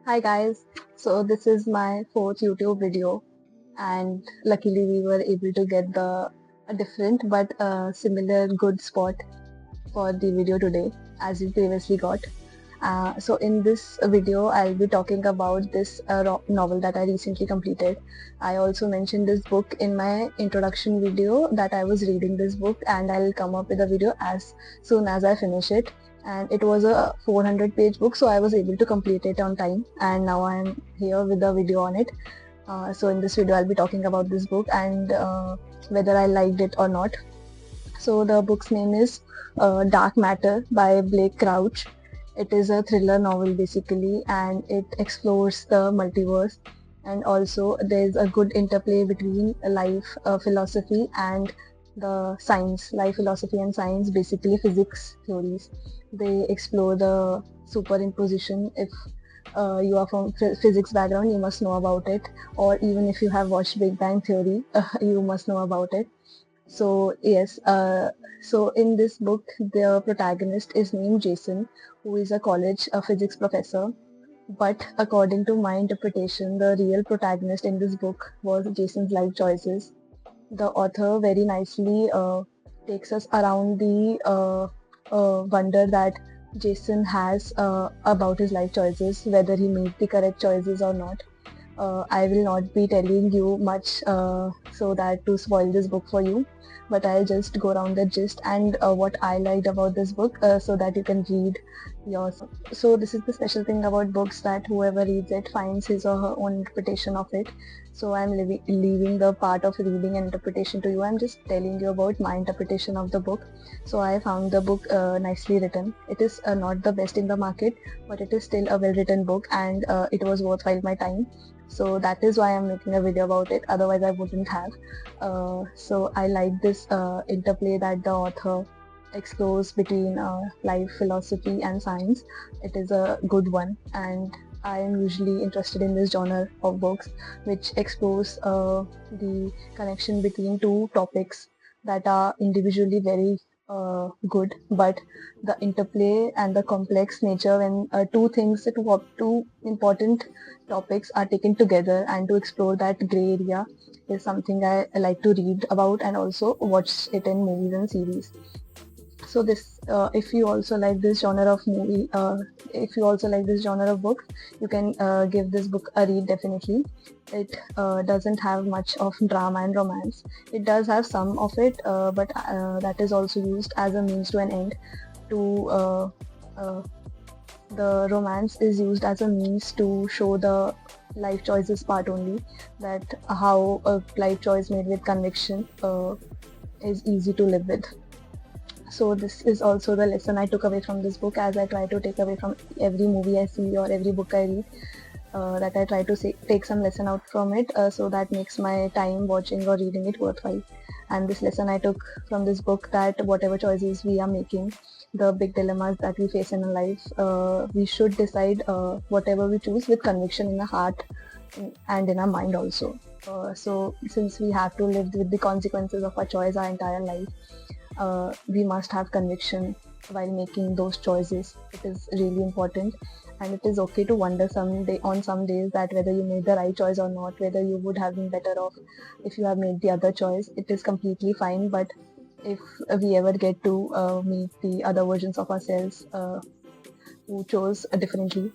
Hi guys, so this is my fourth YouTube video, and luckily we were able to get a different but similar good spot for the video today as we previously got. So in this video I'll be talking about this novel that I recently completed. I also mentioned this book in my introduction video that I was reading this book, and I'll come up with a video as soon as I finish it. And it was a 400-page book, so I was able to complete it on time, and now I'm here with a video on it. So in this video I'll be talking about this book and whether I liked it or not. So the book's name is Dark Matter by Blake Crouch. It is a thriller novel basically, and it explores the multiverse, and also there's a good interplay between life philosophy and the science, life philosophy and science, basically physics theories. They explore the superimposition. If you are from physics background, you must know about it, or even if you have watched Big Bang Theory, you must know about it. So yes, so in this book, the protagonist is named Jason, who is a college physics professor. But according to my interpretation, the real protagonist in this book was Jason's life choices. The author very nicely takes us around the wonder that Jason has about his life choices, whether he made the correct choices or not. I will not be telling you much so that to spoil this book for you, but I'll just go around the gist and what I liked about this book so that you can read yourself. So this is the special thing about books, that whoever reads it finds his or her own interpretation of it. So I'm leaving the part of reading and interpretation to you. I'm just telling you about my interpretation of the book. So I found the book nicely written. It is not the best in the market, but it is still a well written book, and it was worthwhile my time. So that is why I'm making a video about it, otherwise I wouldn't have. So I like this interplay that the author explores between life philosophy and science. It is a good one, and I am usually interested in this genre of books which explores the connection between two topics that are individually very good, but the interplay and the complex nature when two important topics are taken together, and to explore that gray area is something I like to read about and also watch it in movies and series. So this if you also like this genre of movie if you also like this genre of books, you can give this book a read definitely. It doesn't have much of drama and romance. It does have some of it, but that is also used as a means to an end. To uh, the romance is used as a means to show the life choices part only, that how a life choice made with conviction is easy to live with. So this is also the lesson I took away from this book, as I try to take away from every movie I see or every book I read, that I try to take some lesson out from it, so that makes my time watching or reading it worthwhile. And this lesson I took from this book, that whatever choices we are making, the big dilemmas that we face in our life, we should decide whatever we choose with conviction in our heart and in our mind also. So since we have to live with the consequences of our choice our entire life, we must have conviction while making those choices. It is really important, and it is okay to wonder some days that whether you made the right choice or not, whether you would have been better off if you have made the other choice. It is completely fine, but if we ever get to meet the other versions of ourselves who chose differently,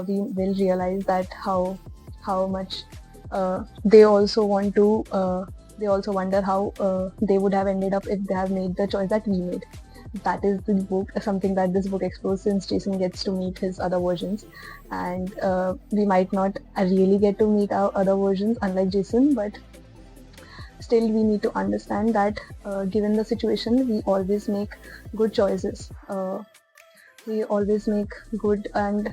we will realize that how much they also want to they also wonder how they would have ended up if they have made the choice that we made. That is the book, something that this book explores, since Jason gets to meet his other versions, and we might not really get to meet our other versions unlike Jason, but still we need to understand that given the situation, we always make good choices. We always make good and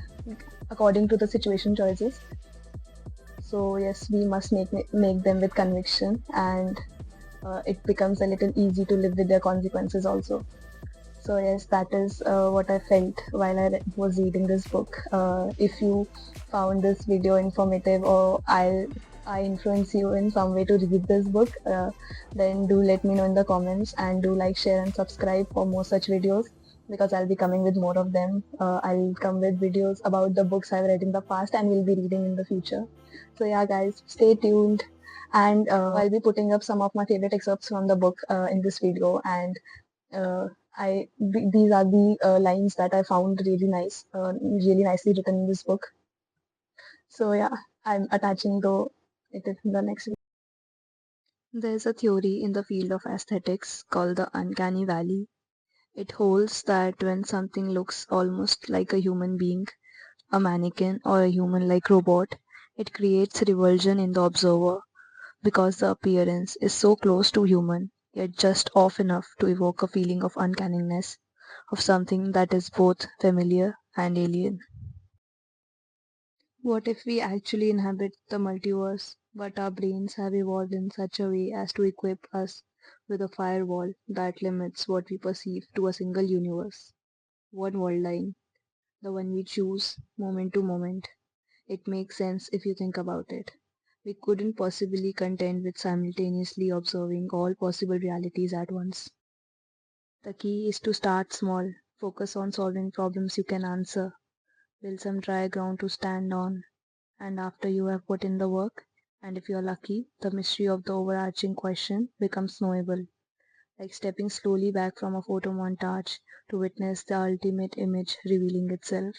according to the situation choices. So yes, we must make them with conviction, and it becomes a little easy to live with their consequences also. So yes, that is what I felt while I was reading this book. If you found this video informative, or I influence you in some way to read this book, then do let me know in the comments, and do like, share and subscribe for more such videos. because I'll be coming with more of them. I'll come with videos about the books I've read in the past and will be reading in the future. So yeah, guys, stay tuned. And I'll be putting up some of my favorite excerpts from the book in this video. And uh, these are the lines that I found really nice, really nicely written in this book. So yeah, I'm attaching it in the next video. There's a theory in the field of aesthetics called the uncanny valley. It holds that when something looks almost like a human being, a mannequin, or a human-like robot, it creates revulsion in the observer because the appearance is so close to human, yet just off enough to evoke a feeling of uncanniness, of something that is both familiar and alien. What if we actually inhabit the multiverse, but our brains have evolved in such a way as to equip us with a firewall that limits what we perceive to a single universe, one world line, the one we choose moment to moment? It makes sense if you think about it. We couldn't possibly contend with simultaneously observing all possible realities at once. The key is to start small, focus on solving problems you can answer, build some dry ground to stand on, and after you have put in the work, and if you are lucky, the mystery of the overarching question becomes knowable, like stepping slowly back from a photo montage to witness the ultimate image revealing itself.